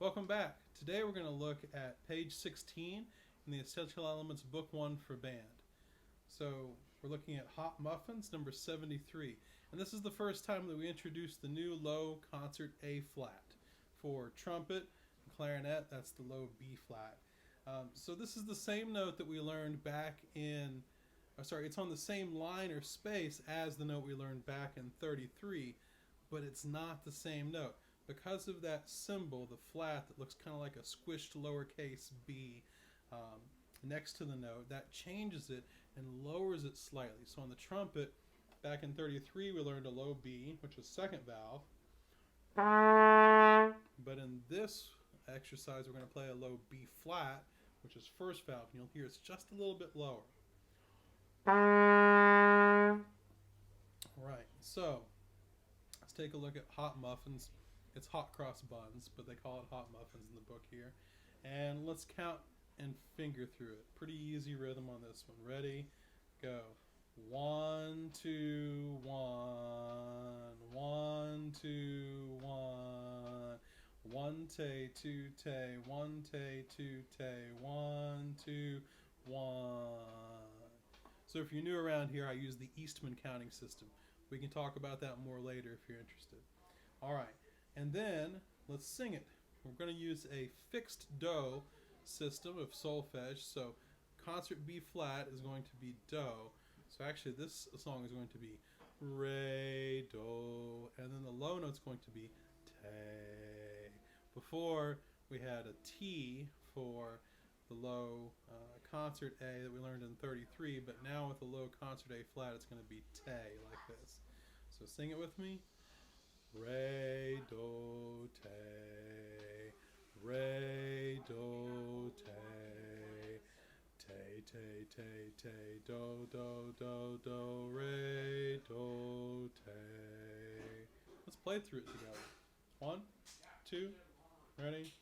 Welcome back. Today we're going to look at page 16 in the Essential Elements Book 1 for Band. So we're looking at Hot Muffins, number 73. And this is the first time that we introduced the new low concert A flat. For trumpet and clarinet, that's the low B flat. So this is the same note that we learned back in, it's on the same line or space as the note we learned back in 33, but it's not the same note. Because of that symbol, the flat that looks kind of like a squished lowercase b next to the note, that changes it and lowers it slightly. So on the trumpet, back in 33, we learned a low B, which is second valve. But in this exercise, we're going to play a low B flat, which is first valve. And you'll hear it's just a little bit lower. Right, so let's take a look at Hot Muffins. It's hot cross buns, but they call it Hot Muffins in the book here. And let's count and finger through it. Pretty easy rhythm on this one. Ready? Go. 1, 2, 1. 1, 2, 1. 1 tay, 2 tay, 1 tay, 2 tay, 1, 2, 1. So if you're new around here, I use the Eastman counting system. We can talk about that more later if you're interested. All right. And then let's sing it. We're going to use a fixed do system of solfege. So concert B flat is going to be do. So actually this song is going to be re, do, and then the low note's going to be te. Before we had a T for the low concert A that we learned in 33, but now with the low concert A flat it's going to be te like this. So sing it with me. Re, do, te, re, do, te, te, te, te, te, do, do, do, do, re, do, te. Let's play through it together. 1, 2, ready?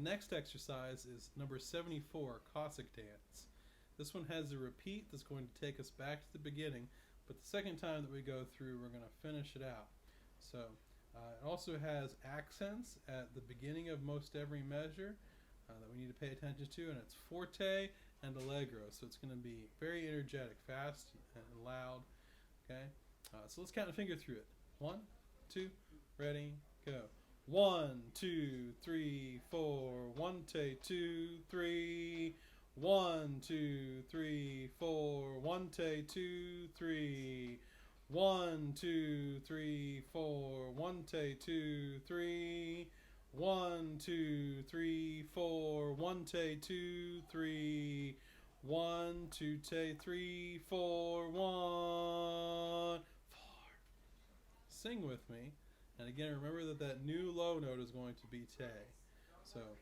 Next exercise is number 74, Cossack Dance. This one has a repeat that's going to take us back to the beginning, but the second time that we go through, we're going to finish it out. So it also has accents at the beginning of most every measure that we need to pay attention to, and it's forte and allegro, so it's going to be very energetic, fast and loud. Okay, so let's count and finger through it. 1, 2, ready, go. 1, 2, 3, 4. 1 tay, 2, 3. 1, 2, 3, 4. 1 tay, 2, 3. 1, 2, 3, 4. 1 tay, 2, 3. 1, 2, 3, 4. 1 tay, 2, 3. 1, 2 tay, 3, 4. 1, 4. Sing with me. And again, remember that new low note is going to be te. So,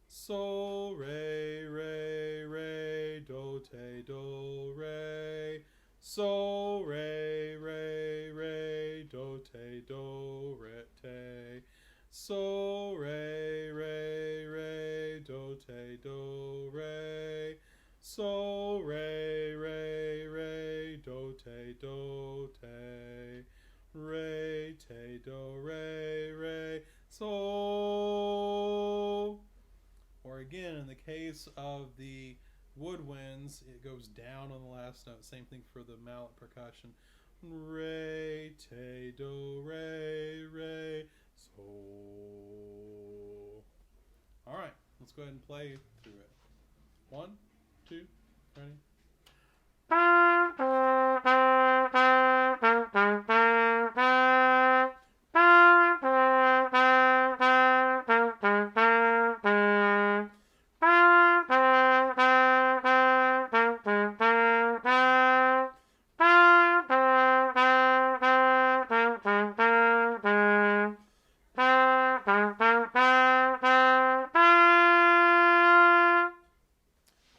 sol, re, re, re, do, te, do, re. Sol, re, re, re, do, te, do, re, te. Sol, re, re, re, do, te, do, re. Sol, re, re, re, do, te, do, te. Re, te, do, re, re, sol. Or again, in the case of the woodwinds, it goes down on the last note. Same thing for the mallet percussion. Re, te, do, re, re, sol. All right, let's go ahead and play through it. 1, 2, ready?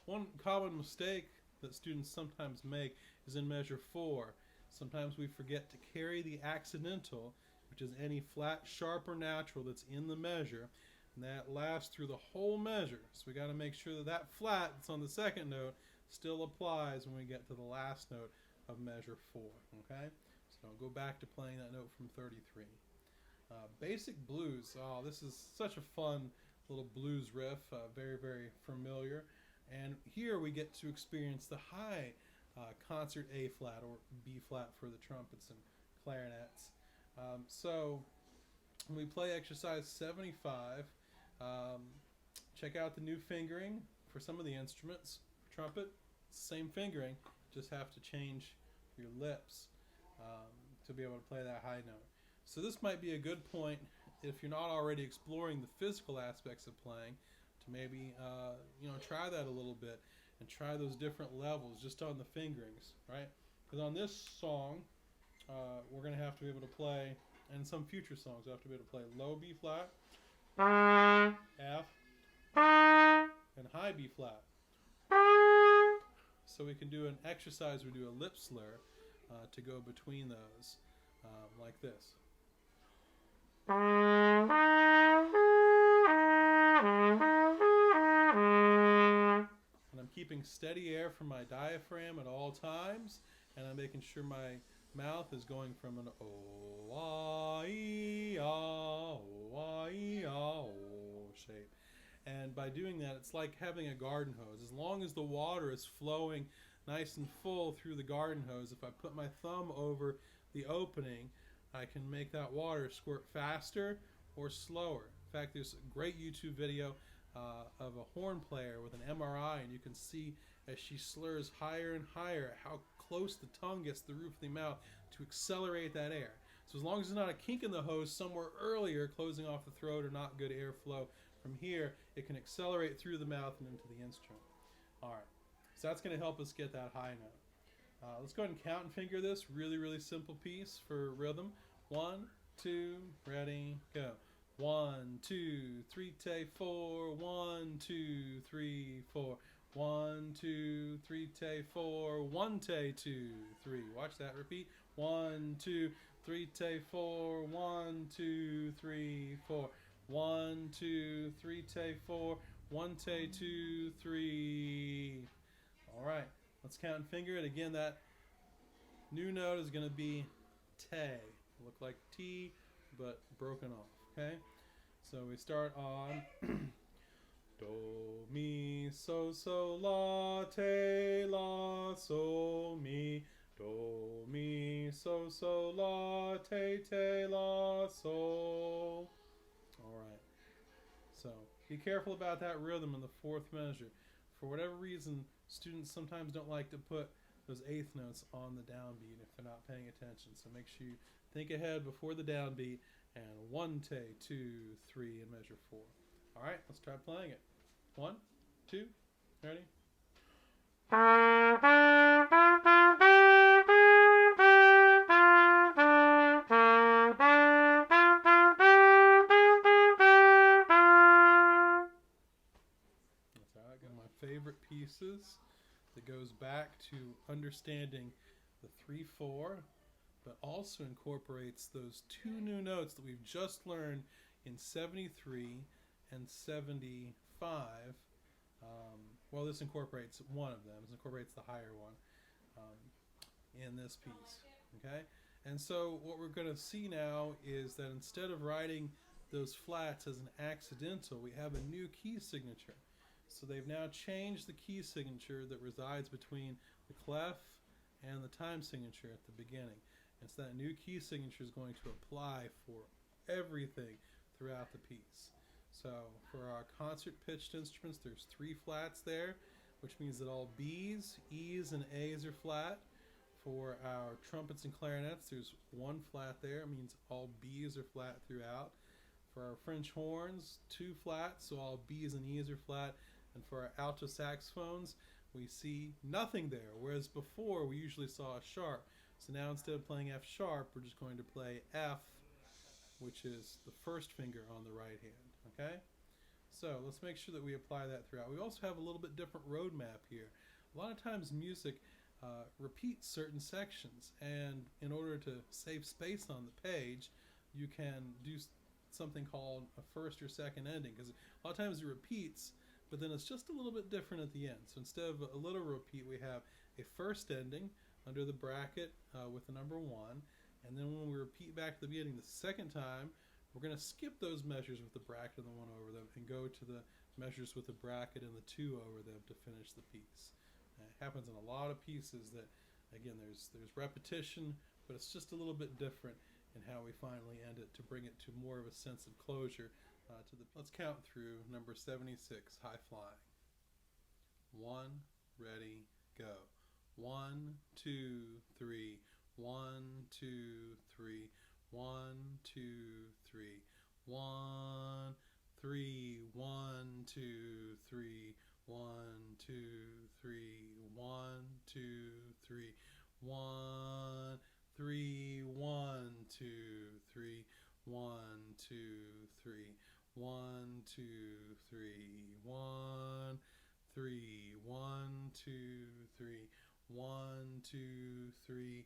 One common mistake that students sometimes make is in measure 4. Sometimes we forget to carry the accidental which is any flat, sharp, or natural that's in the measure, and that lasts through the whole measure. So we got to make sure that that flat that's on the second note still applies when we get to the last note of measure 4. Okay, so I'll go back to playing that note from 33. Basic blues. Oh, this is such a fun little blues riff, very, very familiar. And here we get to experience the high concert A flat or B flat for the trumpets and clarinets. So when we play exercise 75, check out the new fingering for some of the instruments. For trumpet, same fingering, just have to change your lips to be able to play that high note. So this might be a good point if you're not already exploring the physical aspects of playing to maybe try that a little bit and try those different levels just on the fingerings, right? Because on this song, we're going to have to be able to play, and some future songs we'll have to be able to play low B flat, F, and high B flat. So we can do an exercise, we do a lip slur to go between those, like this. And I'm keeping steady air from my diaphragm at all times, and I'm making sure my mouth is going from an O-I-E-A, O-I-E-A, shape. And by doing that, it's like having a garden hose. As long as the water is flowing nice and full through the garden hose, if I put my thumb over the opening, I can make that water squirt faster or slower. In fact, there's a great YouTube video of a horn player with an MRI, and you can see as she slurs higher and higher how close the tongue gets to the roof of the mouth to accelerate that air. So as long as there's not a kink in the hose somewhere earlier closing off the throat or not good airflow from here, it can accelerate through the mouth and into the instrument. All right, so that's going to help us get that high note. Let's go ahead and count and finger this. Really, really simple piece for rhythm. 1, 2, ready, go. 1, 2, 3, take 4. 1, 2, 3, 4. 1, 2, 3, take 4. 1, take 2, 3. Watch that. Repeat. 1, 2, 3, take 4. 1, 2, 3, 4. 1, 2, 3, take 4. 1, take 2, 3. All right. Let's count and finger it. Again, that new note is going to be te. Look like T, but broken off. Okay? So we start on do, mi, so, la, te, la, so, mi. Do, mi, so, la, te, la, so. All right. So be careful about that rhythm in the fourth measure. For whatever reason, students sometimes don't like to put those eighth notes on the downbeat if they're not paying attention. So make sure you think ahead before the downbeat, and 1, 2, 3 in measure 4. All right, let's try playing it. 1, 2, ready? Favorite pieces that goes back to understanding the 3/4, but also incorporates those two new notes that we've just learned in 73 and 75. Well, this incorporates one of them. This incorporates the higher one in this piece. Okay, and so what we're going to see now is that instead of writing those flats as an accidental, we have a new key signature. So they've now changed the key signature that resides between the clef and the time signature at the beginning. And so that new key signature is going to apply for everything throughout the piece. So for our concert pitched instruments, there's 3 flats there, which means that all B's, E's, and A's are flat. For our trumpets and clarinets, there's 1 flat there. It means all B's are flat throughout. For our French horns, 2 flats, so all B's and E's are flat. And for our alto saxophones, we see nothing there, whereas before we usually saw a sharp. So now instead of playing F sharp, we're just going to play F, which is the first finger on the right hand. Okay? So let's make sure that we apply that throughout. We also have a little bit different roadmap here. A lot of times music repeats certain sections, and in order to save space on the page, you can do something called a first or second ending, because a lot of times it repeats, but then it's just a little bit different at the end. So instead of a little repeat, we have a first ending under the bracket with the number 1, and then when we repeat back to the beginning the second time, we're going to skip those measures with the bracket and the 1 over them and go to the measures with the bracket and the 2 over them to finish the piece. It happens in a lot of pieces that, again, there's repetition, but it's just a little bit different in how we finally end it to bring it to more of a sense of closure. Let's count through number 76, high flying. 1, ready, go. 1, 2, 3. 1, 2, 3. 1, 2, 3. 1, 3. 1, 2, 3. 1, 2, 3. 1, 2, 3. 1, 3. 1, 2, 3. 1, 2, 3. 1, 2, 3. 1, 3. 1, 2, 3. 1, 2, 3. 1, 2, 3.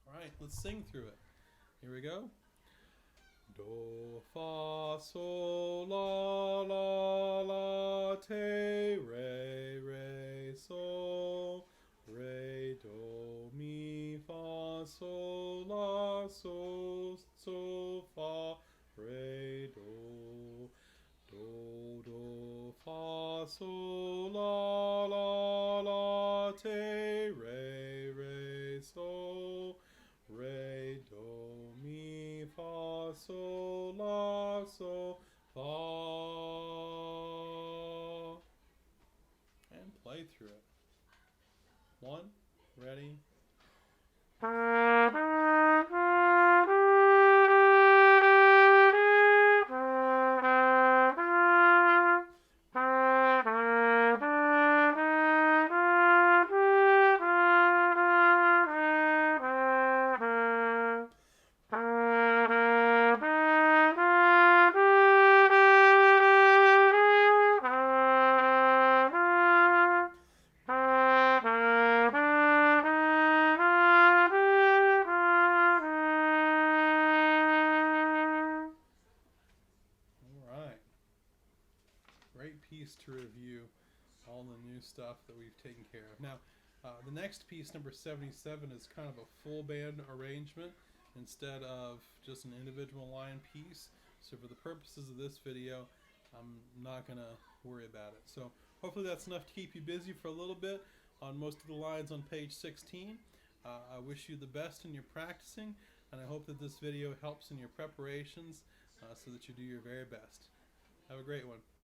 All right, let's sing through it. Here we go. Do, fa, sol, la, la, la, te, re, sol, re, do, mi, fa, sol, la, sol, fa, re, do, fa, sol, la, la, la, te, re, sol, re, do, mi, fa, sol, la, sol, fa. And play through it. 1, ready. Great piece to review all the new stuff that we've taken care of. Now, the next piece, number 77, is kind of a full band arrangement instead of just an individual line piece. So for the purposes of this video, I'm not going to worry about it. So hopefully that's enough to keep you busy for a little bit on most of the lines on page 16. I wish you the best in your practicing, and I hope that this video helps in your preparations so that you do your very best. Have a great one.